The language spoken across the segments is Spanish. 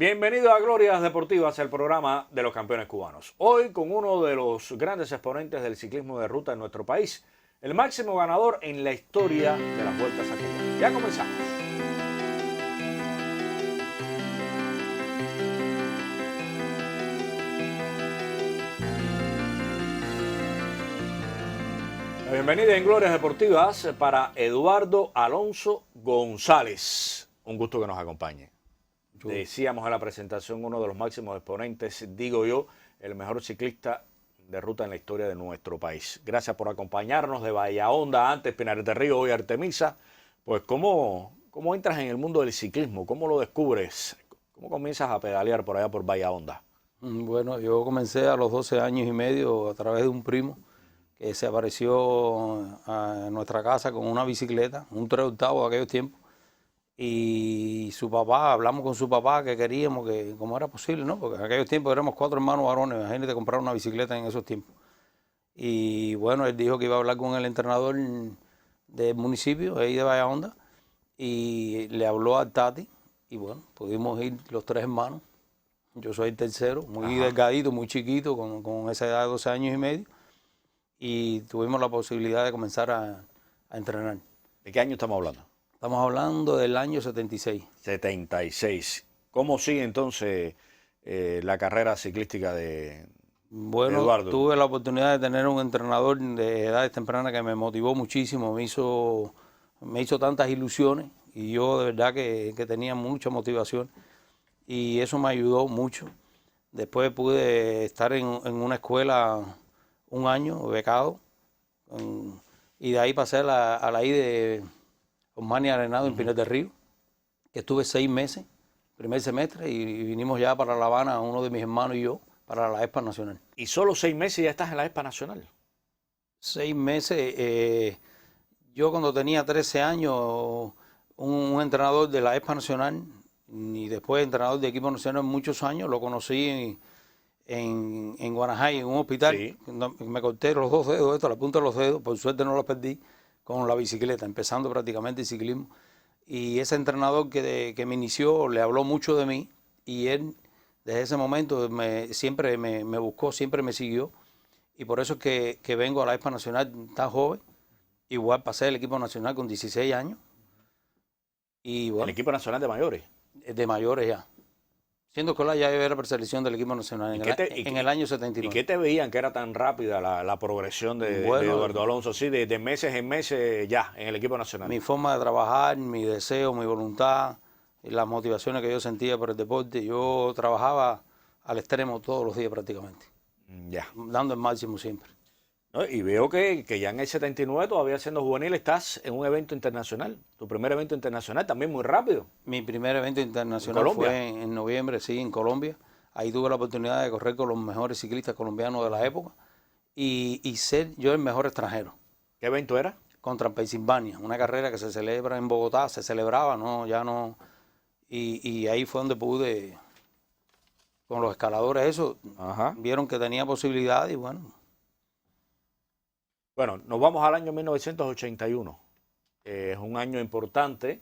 Bienvenido a Glorias Deportivas, el programa de los campeones cubanos. Hoy con uno de los grandes exponentes del ciclismo de ruta en nuestro país, el máximo ganador en la historia de las Vueltas a Cuba. Ya comenzamos. La bienvenida en Glorias Deportivas para Eduardo Alonso González. Un gusto que nos acompañe. Decíamos en la presentación, uno de los máximos exponentes, digo yo, el mejor ciclista de ruta en la historia de nuestro país. Gracias por acompañarnos de Bahía Honda, antes Pinares del Río, hoy Artemisa. Pues, ¿cómo entras en el mundo del ciclismo? ¿Cómo lo descubres? ¿Cómo comienzas a pedalear por allá por Bahía Honda? Bueno, yo comencé a los 12 años y medio a través de un primo que se apareció a nuestra casa con una bicicleta, un 3/8 de aquellos tiempos. Y su papá, hablamos con su papá que queríamos que, como era posible, ¿no? Porque en aquellos tiempos éramos 4 hermanos varones, imagínate comprar una bicicleta en esos tiempos. Y bueno, él dijo que iba a hablar con el entrenador del municipio, ahí de Bahía Honda, y le habló al Tati, y bueno, pudimos ir los 3 hermanos. Yo soy el tercero, muy delgadito, muy chiquito, con esa edad de 12 años y medio, y tuvimos la posibilidad de comenzar a entrenar. ¿De qué año estamos hablando? Estamos hablando del año 76. 76. ¿Cómo sigue entonces la carrera ciclística de Eduardo? Tuve la oportunidad de tener un entrenador de edades tempranas que me motivó muchísimo, me hizo tantas ilusiones y yo de verdad que tenía mucha motivación y eso me ayudó mucho. Después pude estar en una escuela un año becado y de ahí pasé a la I de Osmani Arenado en Pinares del Río, que estuve 6 meses, primer semestre, y vinimos ya para La Habana, uno de mis hermanos y yo, para la Expa Nacional. ¿Y solo 6 meses y ya estás en la Expa Nacional? 6 meses, yo cuando tenía 13 años, un entrenador de la Expa Nacional, y después entrenador de equipo nacional muchos años, lo conocí en Guanajay, en un hospital, sí. Me corté los 2 dedos, la punta de los dedos, por suerte no los perdí, con la bicicleta, empezando prácticamente el ciclismo. Y ese entrenador que me inició le habló mucho de mí y él desde ese momento siempre me buscó, siempre me siguió. Y por eso es que vengo a la Expa Nacional tan joven. Igual pasé el equipo nacional con 16 años. Y bueno, ¿el equipo nacional de mayores? De mayores ya. Siendo escolar ya era preselección del equipo nacional en el año 79. ¿Y qué te veían que era tan rápida la progresión de Eduardo Alonso? Sí, de meses en meses ya en el equipo nacional. Mi forma de trabajar, mi deseo, mi voluntad, las motivaciones que yo sentía por el deporte. Yo trabajaba al extremo todos los días prácticamente. Ya. Dando el máximo siempre. ¿No? Y veo que ya en el 79, todavía siendo juvenil, estás en un evento internacional. Tu primer evento internacional también muy rápido. Mi primer evento internacional fue en noviembre, sí, en Colombia. Ahí tuve la oportunidad de correr con los mejores ciclistas colombianos de la época y ser yo el mejor extranjero. ¿Qué evento era? Contra Pensilvania, una carrera que se celebra en Bogotá, se celebraba, no, ya no. Y ahí fue donde pude, con los escaladores, eso, vieron que tenía posibilidad y bueno. Bueno, nos vamos al año 1981. Es un año importante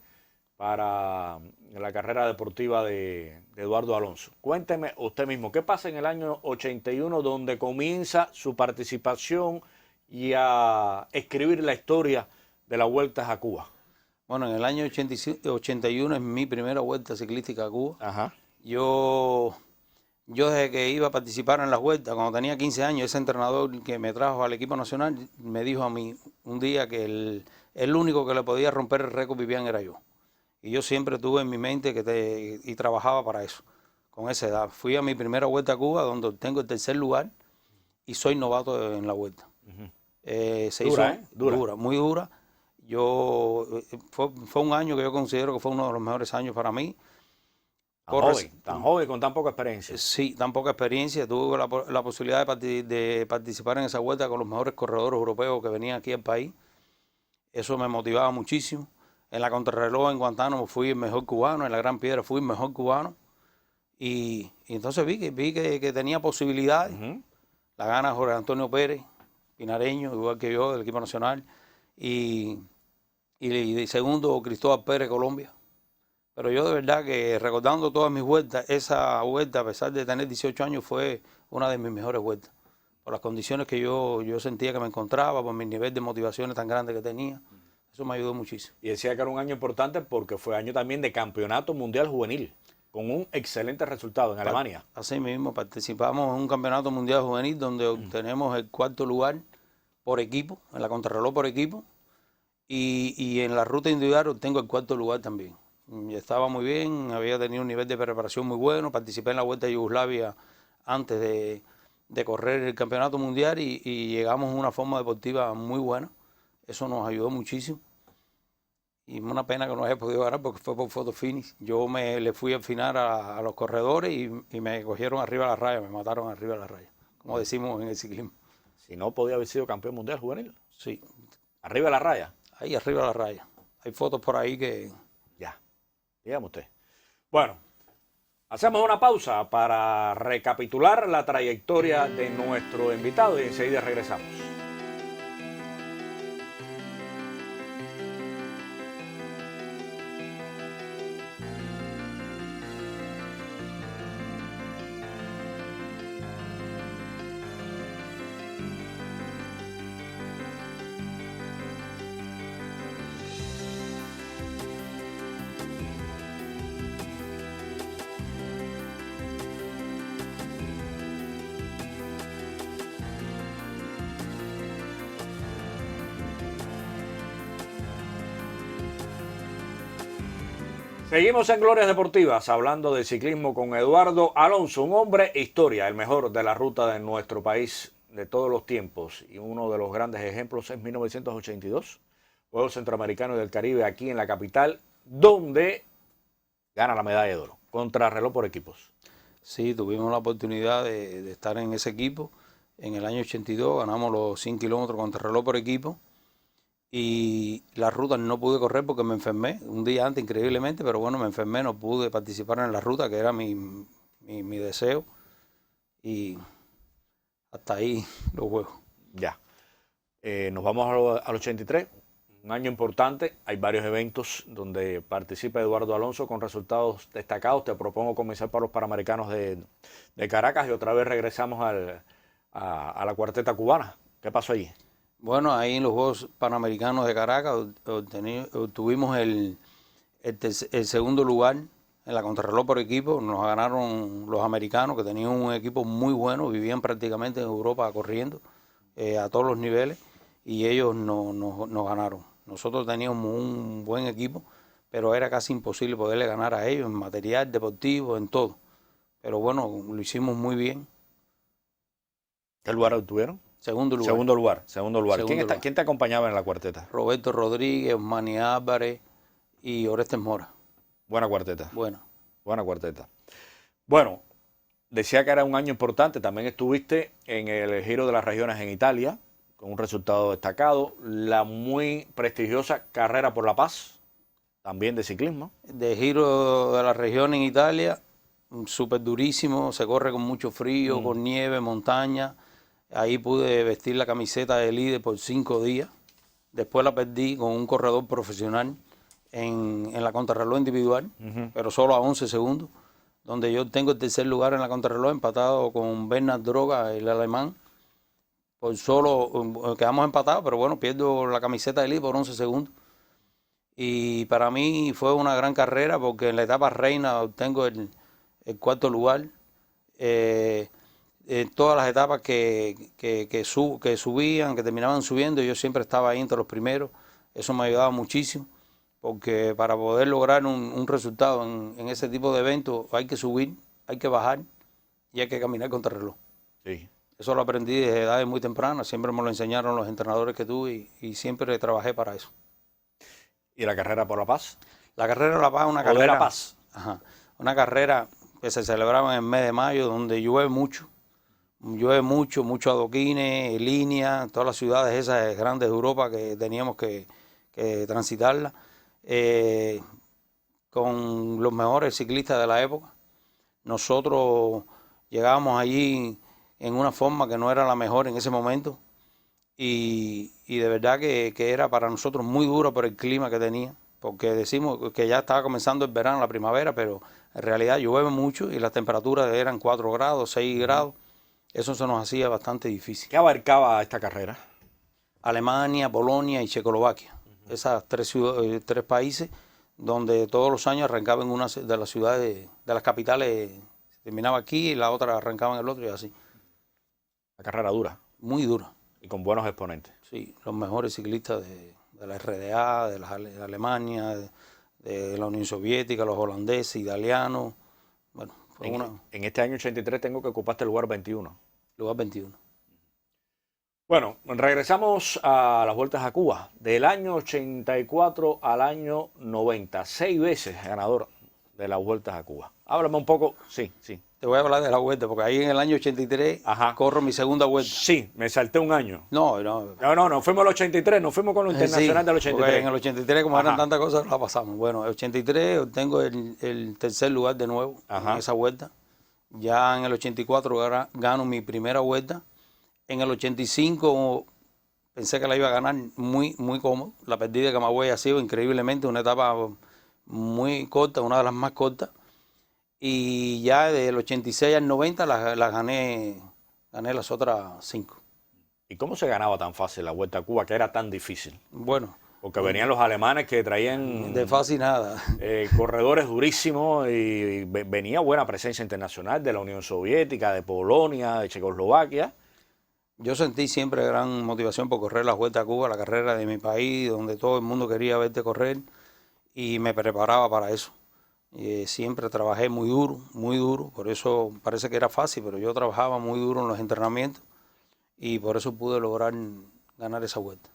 para la carrera deportiva de Eduardo Alonso. Cuénteme usted mismo, ¿qué pasa en el año 81 donde comienza su participación y a escribir la historia de las vueltas a Cuba? Bueno, en el año 81 es mi primera vuelta ciclística a Cuba. Ajá. Yo desde que iba a participar en las vueltas, cuando tenía 15 años, ese entrenador que me trajo al equipo nacional me dijo a mí un día que el único que le podía romper el récord Vivian era yo. Y yo siempre tuve en mi mente y trabajaba para eso, con esa edad. Fui a mi primera vuelta a Cuba, donde obtengo el 3er lugar y soy novato en la vuelta. Se dura, hizo dura, muy dura. Fue un año que yo considero que fue uno de los mejores años para mí. Tan joven, con tan poca experiencia. Sí, tan poca experiencia. Tuve la posibilidad de participar en esa vuelta con los mejores corredores europeos que venían aquí al país. Eso me motivaba muchísimo. En la contrarreloj en Guantánamo fui el mejor cubano, en la Gran Piedra fui el mejor cubano. Y entonces vi que tenía posibilidades. La gana Jorge Antonio Pérez, pinareño, igual que yo, del equipo nacional. Y segundo, Cristóbal Pérez, Colombia. Pero yo de verdad que recordando todas mis vueltas, esa vuelta, a pesar de tener 18 años, fue una de mis mejores vueltas. Por las condiciones que yo sentía que me encontraba, por mi nivel de motivaciones tan grande que tenía. Eso me ayudó muchísimo. Y decía que era un año importante porque fue año también de campeonato mundial juvenil, con un excelente resultado en Alemania. Así mismo, participamos en un campeonato mundial juvenil donde obtenemos el 4º lugar por equipo, en la contrarreloj por equipo, y en la ruta individual obtengo el 4º lugar también. Y estaba muy bien, había tenido un nivel de preparación muy bueno, participé en la Vuelta a Yugoslavia antes de correr el campeonato mundial y llegamos a una forma deportiva muy buena. Eso nos ayudó muchísimo. Y una pena que no haya podido ganar porque fue por photo finish. Yo le fui al final a los corredores y me cogieron arriba de la raya, me mataron arriba de la raya, como decimos en el ciclismo. Si no, podía haber sido campeón mundial juvenil. Sí. Arriba de la raya. Ahí arriba de la raya. Hay fotos por ahí que... Ya, dígame usted. Bueno, hacemos una pausa para recapitular la trayectoria de nuestro invitado y enseguida regresamos. Seguimos en Glorias Deportivas hablando de ciclismo con Eduardo Alonso, un hombre historia, el mejor de la ruta de nuestro país de todos los tiempos. Y uno de los grandes ejemplos es 1982, Juegos Centroamericanos del Caribe aquí en la capital, donde gana la medalla de oro, contrarreloj por equipos. Sí, tuvimos la oportunidad de estar en ese equipo. En el año 82 ganamos los 100 kilómetros contrarreloj por equipo. Y la ruta no pude correr porque me enfermé un día antes, increíblemente, pero bueno, me enfermé, no pude participar en la ruta, que era mi deseo. Y hasta ahí los juegos. Ya. Nos vamos al 83, un año importante. Hay varios eventos donde participa Eduardo Alonso con resultados destacados. Te propongo comenzar por los Panamericanos de Caracas y otra vez regresamos a la cuarteta cubana. ¿Qué pasó allí? Bueno, ahí en los Juegos Panamericanos de Caracas obtuvimos el 2º lugar en la contrarreloj por equipo. Nos ganaron los americanos, que tenían un equipo muy bueno, vivían prácticamente en Europa corriendo a todos los niveles, y ellos nos ganaron. Nosotros teníamos un buen equipo, pero era casi imposible poderle ganar a ellos en material deportivo, en todo. Pero bueno, lo hicimos muy bien. ¿Qué lugar obtuvieron? Segundo lugar. Segundo lugar. ¿Quién te acompañaba en la cuarteta? Roberto Rodríguez, Manny Álvarez y Orestes Mora. Buena cuarteta. Buena cuarteta. Bueno, decía que era un año importante. También estuviste en el Giro de las Regiones en Italia, con un resultado destacado. La muy prestigiosa Carrera por la Paz, también de ciclismo. De Giro de las Regiones en Italia, súper durísimo. Se corre con mucho frío, con nieve, montaña. Ahí pude vestir la camiseta de líder por 5 días. Después la perdí con un corredor profesional en la contrarreloj individual, pero solo a 11 segundos, donde yo tengo el 3er lugar en la contrarreloj, empatado con Bernhard Droga, el alemán. Por solo quedamos empatados, pero bueno, pierdo la camiseta de líder por 11 segundos. Y para mí fue una gran carrera porque en la etapa reina obtengo el 4º lugar. En todas las etapas que subían, que terminaban subiendo, yo siempre estaba ahí entre los primeros. Eso me ayudaba muchísimo, porque para poder lograr un resultado en ese tipo de eventos hay que subir, hay que bajar y hay que caminar contra el reloj. Sí. Eso lo aprendí desde edades muy tempranas, siempre me lo enseñaron los entrenadores que tuve y siempre trabajé para eso. ¿Y la Carrera por la Paz? La Carrera de la Paz es una carrera... de la Paz. Ajá, una carrera que se celebraba en el mes de mayo, donde llueve mucho, muchos adoquines, líneas, todas las ciudades esas grandes de Europa que teníamos que transitarlas, con los mejores ciclistas de la época. Nosotros llegábamos allí en una forma que no era la mejor en ese momento y de verdad que era para nosotros muy duro por el clima que tenía. porque decimos que ya estaba comenzando el verano, la primavera, pero en realidad llueve mucho y las temperaturas eran 4 grados, 6 grados. Eso se nos hacía bastante difícil. ¿Qué abarcaba esta carrera? Alemania, Polonia y Checoslovaquia. Esas tres países donde todos los años arrancaba en una de las ciudades, de las capitales, terminaba aquí y la otra arrancaba en el otro y así. Una carrera dura. Muy dura. Y con buenos exponentes. Sí, los mejores ciclistas de la RDA, de Alemania, de la Unión Soviética, los holandeses, italianos. Bueno, fue en este año 83 tengo que ocupaste el lugar 21. Lugar 21. Bueno, regresamos a las vueltas a Cuba. Del año 84 al año 90. 6 veces ganador de las vueltas a Cuba. Háblame un poco. Sí. Te voy a hablar de la vuelta, porque ahí en el año 83 corro mi segunda vuelta. Sí, me salté un año. No, fuimos al 83, nos fuimos con lo internacional del 83. En el 83, como eran tantas cosas, la pasamos. Bueno, el 83 obtengo el tercer lugar de nuevo en esa vuelta. Ya en el 84 gano mi primera vuelta. En el 85 pensé que la iba a ganar muy cómodo. La perdí de Camagüey ha sido increíblemente una etapa muy corta, una de las más cortas. Y ya del 86 al 90 la gané las otras 5. ¿Y cómo se ganaba tan fácil la Vuelta a Cuba, que era tan difícil? Bueno. Porque venían los alemanes que traían... De fácil nada. Corredores durísimos y venía buena presencia internacional de la Unión Soviética, de Polonia, de Checoslovaquia. Yo sentí siempre gran motivación por correr la Vuelta a Cuba, la carrera de mi país, donde todo el mundo quería verte correr, y me preparaba para eso. Siempre trabajé muy duro, por eso parece que era fácil, pero yo trabajaba muy duro en los entrenamientos y por eso pude lograr ganar esa vuelta.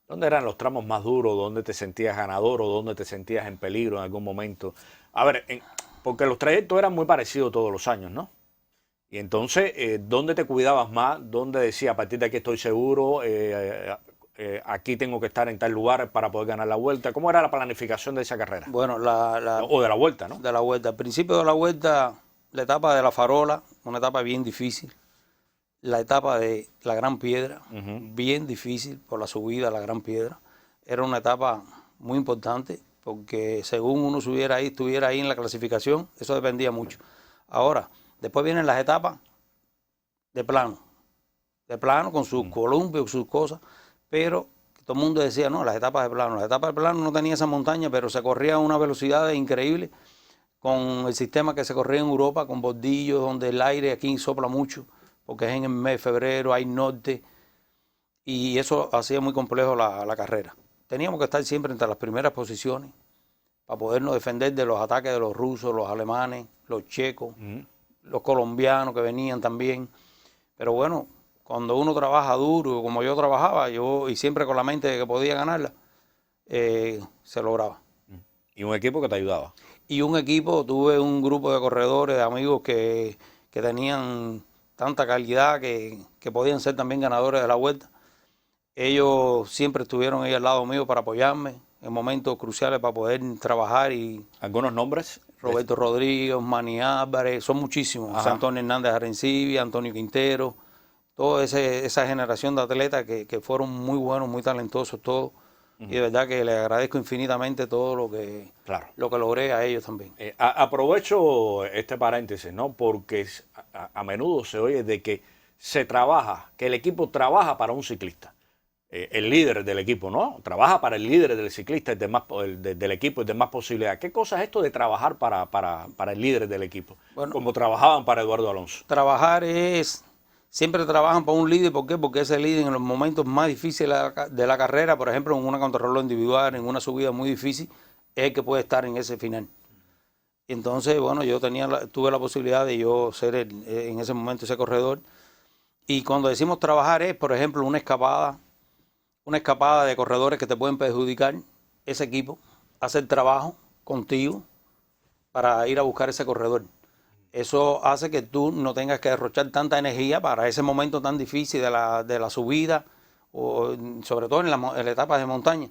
¿Dónde eran los tramos más duros? ¿Dónde te sentías ganador o dónde te sentías en peligro en algún momento? A ver, porque los trayectos eran muy parecidos todos los años, ¿no? Y entonces, ¿dónde te cuidabas más? ¿Dónde decías, a partir de aquí estoy seguro, aquí tengo que estar en tal lugar para poder ganar la vuelta? ¿Cómo era la planificación de esa carrera? Bueno, o de la vuelta, ¿no? De la vuelta. Al principio de la vuelta, la etapa de la Farola, una etapa bien difícil. La etapa de la Gran Piedra, bien difícil por la subida a la Gran Piedra. Era una etapa muy importante porque según uno estuviera ahí en la clasificación, eso dependía mucho. Ahora, después vienen las etapas de plano con sus columpios, sus cosas, pero todo el mundo decía, no, las etapas de plano no tenía esa montaña, pero se corría a una velocidad increíble con el sistema que se corría en Europa, con bordillos, donde el aire aquí sopla mucho, porque es en el mes de febrero, hay norte, y eso hacía muy complejo la carrera. Teníamos que estar siempre entre las primeras posiciones para podernos defender de los ataques de los rusos, los alemanes, los checos, los colombianos que venían también. Pero bueno, cuando uno trabaja duro, como yo trabajaba, y siempre con la mente de que podía ganarla, se lograba. ¿Y un equipo que te ayudaba? Y un equipo, tuve un grupo de corredores, de amigos que tenían tanta calidad que podían ser también ganadores de la vuelta. Ellos siempre estuvieron ahí al lado mío para apoyarme en momentos cruciales para poder trabajar. ¿Algunos nombres? Roberto Rodríguez, Manny Álvarez, son muchísimos. Antonio Hernández Arencibia, Antonio Quintero, toda esa generación de atletas que fueron muy buenos, muy talentosos todos. Y de verdad que les agradezco infinitamente todo lo que logré a ellos también. Aprovecho este paréntesis, ¿no? Porque a menudo se oye de que que el equipo trabaja para un ciclista. El líder del equipo, ¿no? Trabaja para el líder del ciclista, del equipo, el de más posibilidad. ¿Qué cosa es esto de trabajar para el líder del equipo? Bueno, como trabajaban para Eduardo Alonso. Trabajar siempre trabajan para un líder. ¿Por qué? Porque ese líder en los momentos más difíciles de la carrera, por ejemplo, en una contrarreloj individual, en una subida muy difícil, es el que puede estar en ese final. Entonces, bueno, yo tuve la posibilidad de yo ser en ese momento ese corredor. Y cuando decimos trabajar es, por ejemplo, una escapada de corredores que te pueden perjudicar. Ese equipo hace el trabajo contigo para ir a buscar ese corredor. Eso hace que tú no tengas que derrochar tanta energía para ese momento tan difícil de la subida, o sobre todo en las etapas de montaña.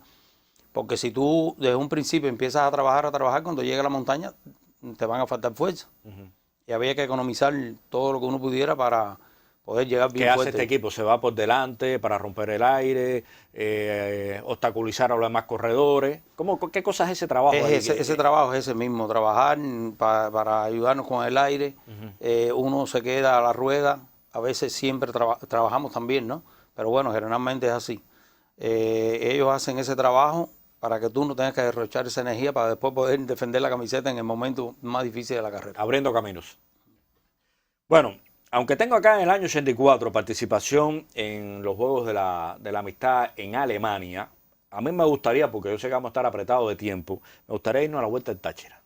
Porque si tú desde un principio empiezas a trabajar, cuando llegue a la montaña te van a faltar fuerza. Y había que economizar todo lo que uno pudiera para poder llegar bien ¿Qué fuerte. hace este equipo? ¿Se va por delante para romper el aire, obstaculizar a los demás corredores? ¿Qué cosa es ese trabajo? Ese trabajo es ese mismo, trabajar para ayudarnos con el aire. Uno se queda a la rueda, a veces siempre trabajamos también, ¿no? Pero bueno, generalmente es así. Ellos hacen ese trabajo para que tú no tengas que derrochar esa energía para después poder defender la camiseta en el momento más difícil de la carrera. Abriendo caminos. Bueno, aunque tengo acá en el año 84 participación en los Juegos de la Amistad en Alemania, a mí me gustaría, porque yo sé que vamos a estar apretados de tiempo, me gustaría irnos a la Vuelta del Táchira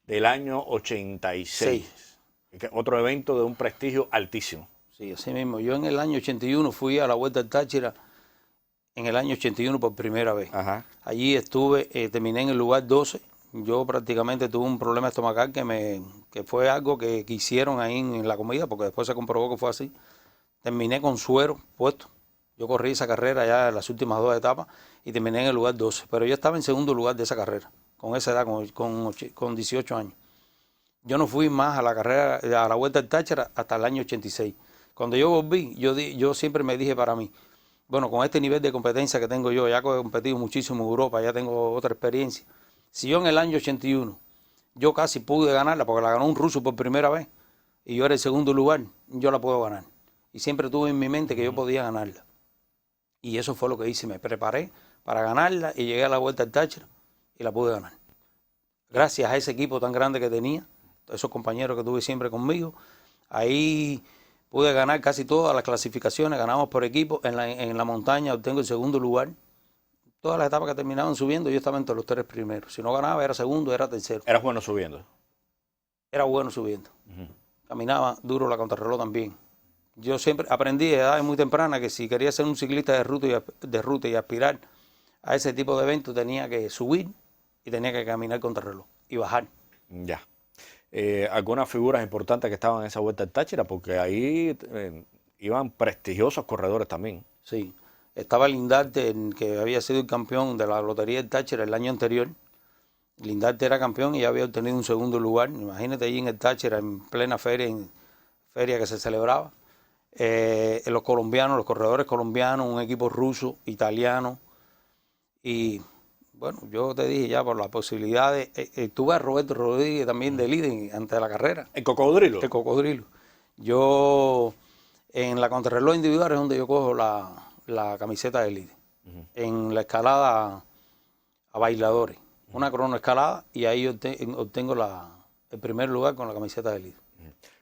del año 86. Sí. Otro evento de un prestigio altísimo. Sí, así mismo. Yo en el año 81 fui a la Vuelta del Táchira en el año 81 por primera vez. Ajá. Allí estuve, terminé en el lugar 12. Yo prácticamente tuve un problema estomacal que fue algo que hicieron ahí en la comida, porque después se comprobó que fue así. Terminé con suero puesto. Yo corrí esa carrera ya en las últimas 2 etapas y terminé en el lugar 12. Pero yo estaba en segundo lugar de esa carrera, con esa edad, con 18 años. Yo no fui más a la carrera, a la Vuelta del Táchira hasta el año 86. Cuando yo volví, yo siempre me dije para mí, bueno, con este nivel de competencia que tengo yo, ya que he competido muchísimo en Europa, ya tengo otra experiencia. Si yo en el año 81, yo casi pude ganarla, porque la ganó un ruso por primera vez, y yo era el segundo lugar, yo la puedo ganar. Y siempre tuve en mi mente que yo podía ganarla. Y eso fue lo que hice, me preparé para ganarla y llegué a la Vuelta del Táchira y la pude ganar. Gracias a ese equipo tan grande que tenía, esos compañeros que tuve siempre conmigo, ahí pude ganar casi todas las clasificaciones, ganamos por equipo, en la montaña obtengo el segundo lugar. Todas las etapas que terminaban subiendo, yo estaba entre los 3 primeros. Si no ganaba, era segundo, era tercero. ¿Eras bueno subiendo? Era bueno subiendo. Caminaba duro la contrarreloj también. Yo siempre aprendí de edad muy temprana que si quería ser un ciclista de ruta y aspirar a ese tipo de eventos, tenía que subir y tenía que caminar contrarreloj y bajar. Ya. Algunas figuras importantes que estaban en esa Vuelta del Táchira, porque ahí iban prestigiosos corredores también. Sí. Estaba Lindarte, que había sido el campeón de la Lotería del Táchira el año anterior. Lindarte era campeón y ya había obtenido un segundo lugar. Imagínate allí en el Táchira, en plena feria que se celebraba. Los colombianos, los corredores colombianos, un equipo ruso, italiano. Y bueno, yo te dije ya por la posibilidad tuve a Roberto Rodríguez también de líder antes de la carrera. ¿El cocodrilo? El cocodrilo. Yo en la contrarreloj individual es donde yo cojo la camiseta de líder. En la escalada a bailadores, una cronoescalada, y ahí obtengo el primer lugar con la camiseta de líder.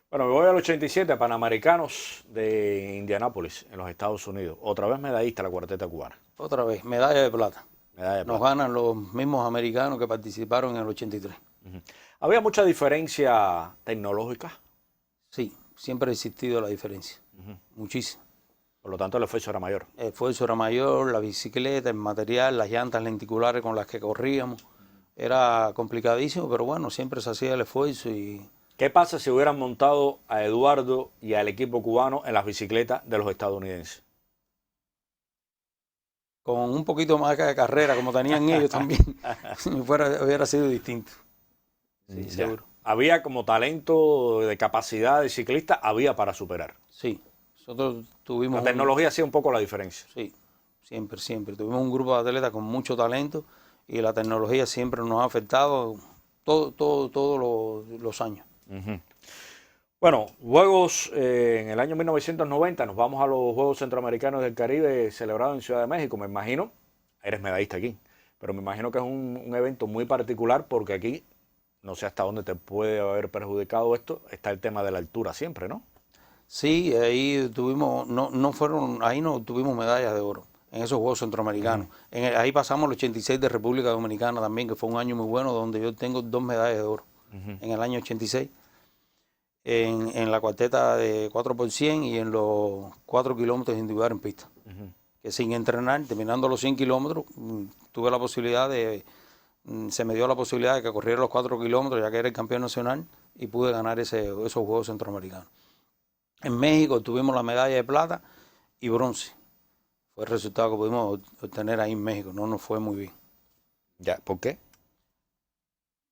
Bueno, me voy al 87, Panamericanos de Indianápolis, en los Estados Unidos. Otra vez medallista la cuarteta cubana. Otra vez, medalla de plata. Medalla de plata. Nos ganan los mismos americanos que participaron en el 83. ¿Había mucha diferencia tecnológica? Sí, siempre ha existido la diferencia. Muchísimo. Por lo tanto, el esfuerzo era mayor. El esfuerzo era mayor, la bicicleta, el material, las llantas lenticulares con las que corríamos. Era complicadísimo, pero bueno, siempre se hacía el esfuerzo. Y ¿qué pasa si hubieran montado a Eduardo y al equipo cubano en las bicicletas de los estadounidenses? Con un poquito más de carrera, como tenían ellos también, hubiera sido distinto. Sí, seguro. Había como talento de capacidad de ciclista, había para superar. Sí, nosotros tuvimos... La tecnología hacía un poco la diferencia. Sí, siempre. Tuvimos un grupo de atletas con mucho talento y la tecnología siempre nos ha afectado todos los años. Bueno, Juegos en el año 1990, nos vamos a los Juegos Centroamericanos del Caribe celebrados en Ciudad de México. Me imagino, eres medallista aquí, pero me imagino que es un evento muy particular porque aquí, no sé hasta dónde te puede haber perjudicado esto, está el tema de la altura siempre, ¿no? Sí, ahí tuvimos, ahí no tuvimos medallas de oro en esos Juegos Centroamericanos. Ahí pasamos el 86 de República Dominicana también, que fue un año muy bueno, donde yo tengo 2 medallas de oro en el año 86. En la cuarteta de 4x100 y en los 4 kilómetros individual en pista. Que sin entrenar, terminando los 100 kilómetros, tuve la posibilidad se me dio la posibilidad de que corriera los 4 kilómetros, ya que era el campeón nacional, y pude ganar esos Juegos Centroamericanos. En México tuvimos la medalla de plata y bronce. Fue el resultado que pudimos obtener ahí en México, no nos fue muy bien. Ya, ¿por qué?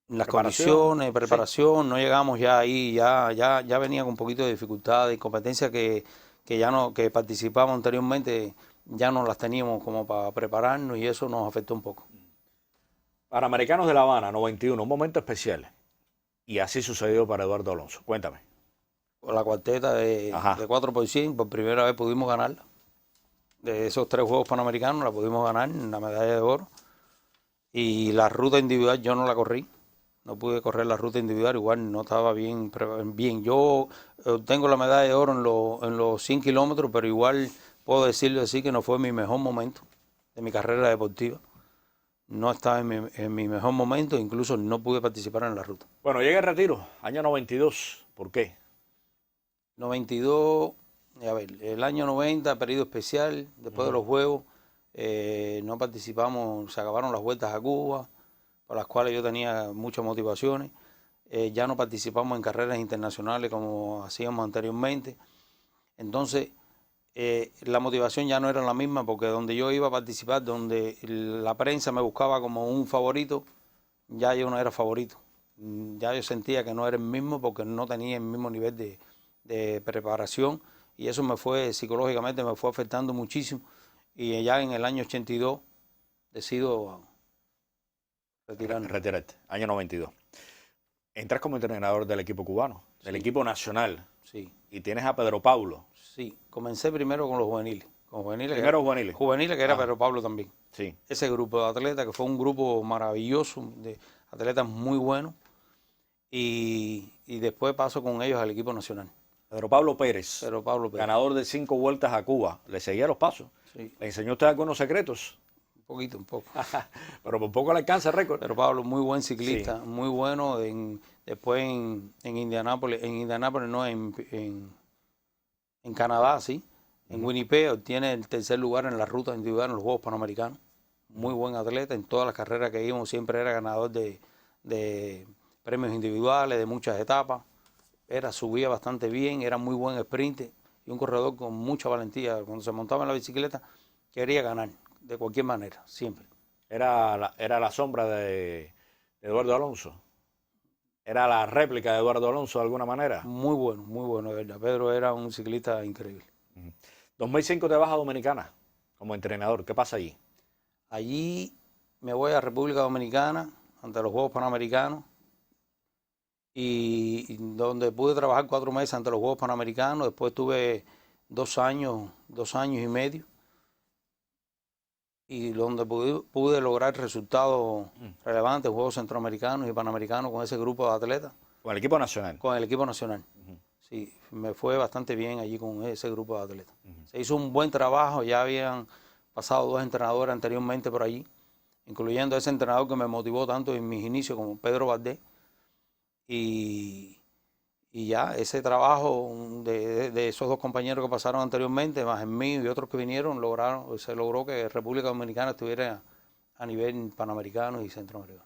las condiciones, preparación, sí. No llegamos ya ahí, ya venía con un poquito de dificultad, de competencia que participamos anteriormente, ya no las teníamos como para prepararnos y eso nos afectó un poco. Panamericanos de La Habana, 91, un momento especial. Y así sucedió para Eduardo Alonso. Cuéntame. Con la cuarteta de 4x100, por primera vez pudimos ganarla. De esos 3 Juegos Panamericanos la pudimos ganar, la medalla de oro. Y la ruta individual yo no la corrí. No pude correr la ruta individual, igual no estaba bien. Yo tengo la medalla de oro en los 100 kilómetros, pero igual puedo decirlo así que no fue mi mejor momento de mi carrera deportiva. No estaba en mi mejor momento, incluso no pude participar en la ruta. Bueno, llega el retiro, año 92, ¿por qué? 92, a ver, el año 90, periodo especial, después de los Juegos, no participamos, se acabaron las vueltas a Cuba, por las cuales yo tenía muchas motivaciones. Ya no participamos en carreras internacionales como hacíamos anteriormente. Entonces, la motivación ya no era la misma porque donde yo iba a participar, donde la prensa me buscaba como un favorito, ya yo no era favorito. Ya yo sentía que no era el mismo porque no tenía el mismo nivel de preparación y eso psicológicamente me fue afectando muchísimo. Y ya en el año 82 decido retirarte, año 92. Entras como entrenador del equipo cubano, del equipo nacional. Sí. Y tienes a Pedro Pablo. Sí, comencé primero con los juveniles. Juveniles, que era Pedro Pablo también. Sí. Ese grupo de atletas, que fue un grupo maravilloso, de atletas muy buenos. Y después paso con ellos al equipo nacional. Pedro Pablo Pérez, ganador de 5 vueltas a Cuba. ¿Le seguía los pasos? Sí. ¿Le enseñó usted algunos secretos? Un poco. Pero por poco le alcanza el récord. Pero Pablo, muy buen ciclista, muy bueno. Después en Indianápolis, no, en Canadá, sí. En Winnipeg obtiene el 3er lugar en la ruta individual en los Juegos Panamericanos. Muy buen atleta. En todas las carreras que íbamos siempre era ganador de premios individuales, de muchas etapas. Subía bastante bien, era muy buen sprint y un corredor con mucha valentía. Cuando se montaba en la bicicleta quería ganar, de cualquier manera, siempre. Era la sombra de Eduardo Alonso. ¿Era la réplica de Eduardo Alonso de alguna manera? Muy bueno, de verdad. Pedro era un ciclista increíble. 2005 te vas a Dominicana como entrenador. ¿Qué pasa allí? Allí me voy a República Dominicana ante los Juegos Panamericanos y donde pude trabajar 4 meses ante los Juegos Panamericanos. Después tuve 2 años y medio y donde pude lograr resultados relevantes, Juegos Centroamericanos y Panamericanos con ese grupo de atletas. ¿Con el equipo nacional? Con el equipo nacional. Sí, me fue bastante bien allí con ese grupo de atletas. Se hizo un buen trabajo, ya habían pasado 2 entrenadores anteriormente por allí, incluyendo ese entrenador que me motivó tanto en mis inicios como Pedro Valdés. Y ya ese trabajo de esos 2 compañeros que pasaron anteriormente, más en mí y otros que vinieron, se logró que República Dominicana estuviera a nivel panamericano y centroamericano.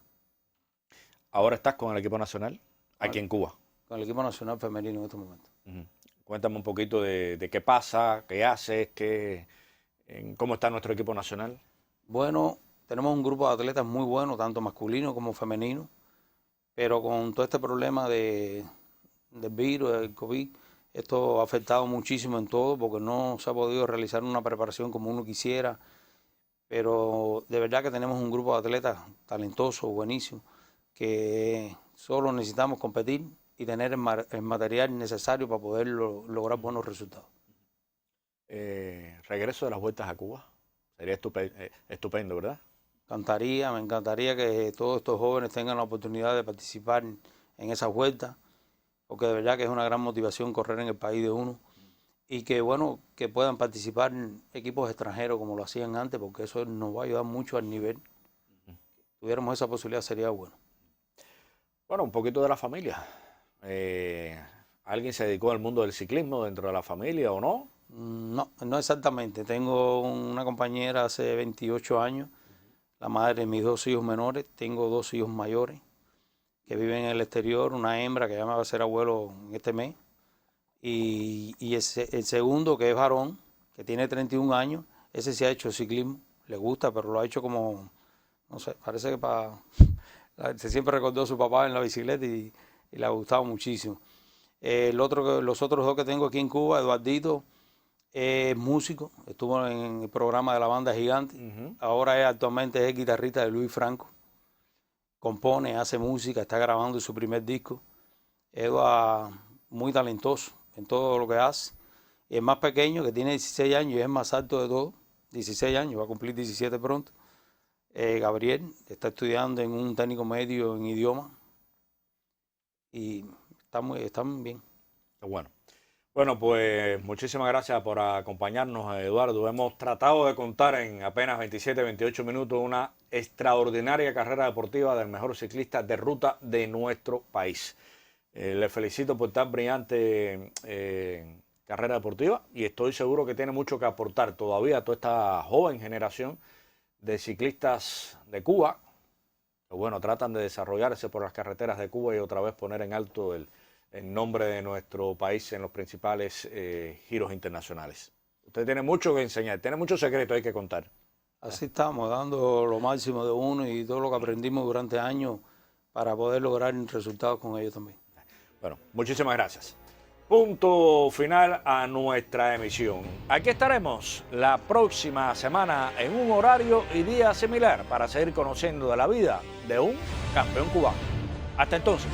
¿Ahora estás con el equipo nacional aquí en Cuba? Con el equipo nacional femenino en este momento. Cuéntame un poquito de qué pasa, qué haces, cómo está nuestro equipo nacional. Bueno, tenemos un grupo de atletas muy bueno, tanto masculino como femenino, pero con todo este problema del virus, del COVID, esto ha afectado muchísimo en todo porque no se ha podido realizar una preparación como uno quisiera, pero de verdad que tenemos un grupo de atletas talentosos, buenísimos, que solo necesitamos competir y tener el material necesario para poder lograr buenos resultados. Regreso de las vueltas a Cuba, sería estupendo, ¿verdad? Me encantaría que todos estos jóvenes tengan la oportunidad de participar en esas vueltas, porque de verdad que es una gran motivación correr en el país de uno y que puedan participar en equipos extranjeros como lo hacían antes, porque eso nos va a ayudar mucho al nivel. Si tuviéramos esa posibilidad sería bueno. Bueno, un poquito de la familia. ¿Alguien se dedicó al mundo del ciclismo dentro de la familia o no? No exactamente. Tengo una compañera hace 28 años, la madre de mis 2 hijos menores. Tengo 2 hijos mayores que viven en el exterior, una hembra que ya me va a ser abuelo en este mes, y el segundo, que es varón, que tiene 31 años, ese sí ha hecho ciclismo, le gusta, pero lo ha hecho como, no sé, parece que Se siempre recordó a su papá en la bicicleta y le ha gustado muchísimo. Los otros dos que tengo aquí en Cuba, Eduardito, es músico, estuvo en el programa de la banda Gigante. Ahora actualmente es guitarrista de Luis Franco. Compone, hace música, está grabando su primer disco. Eduard, muy talentoso en todo lo que hace. Y el más pequeño, que tiene 16 años y es más alto de todos, 16 años, va a cumplir 17 pronto. Gabriel está estudiando en un técnico medio en idioma y están bien. Bueno. Bueno, pues muchísimas gracias por acompañarnos, Eduardo. Hemos tratado de contar en apenas 27, 28 minutos una extraordinaria carrera deportiva del mejor ciclista de ruta de nuestro país. Le felicito por tan brillante carrera deportiva y estoy seguro que tiene mucho que aportar todavía a toda esta joven generación de ciclistas de Cuba, que bueno, tratan de desarrollarse por las carreteras de Cuba y otra vez poner en alto el nombre de nuestro país en los principales giros internacionales. Usted tiene mucho que enseñar, tiene muchos secretos hay que contar. Así estamos, dando lo máximo de uno y todo lo que aprendimos durante años para poder lograr resultados con ellos también. Bueno, muchísimas gracias. Punto final a nuestra emisión. Aquí estaremos la próxima semana en un horario y día similar para seguir conociendo de la vida de un campeón cubano. Hasta entonces.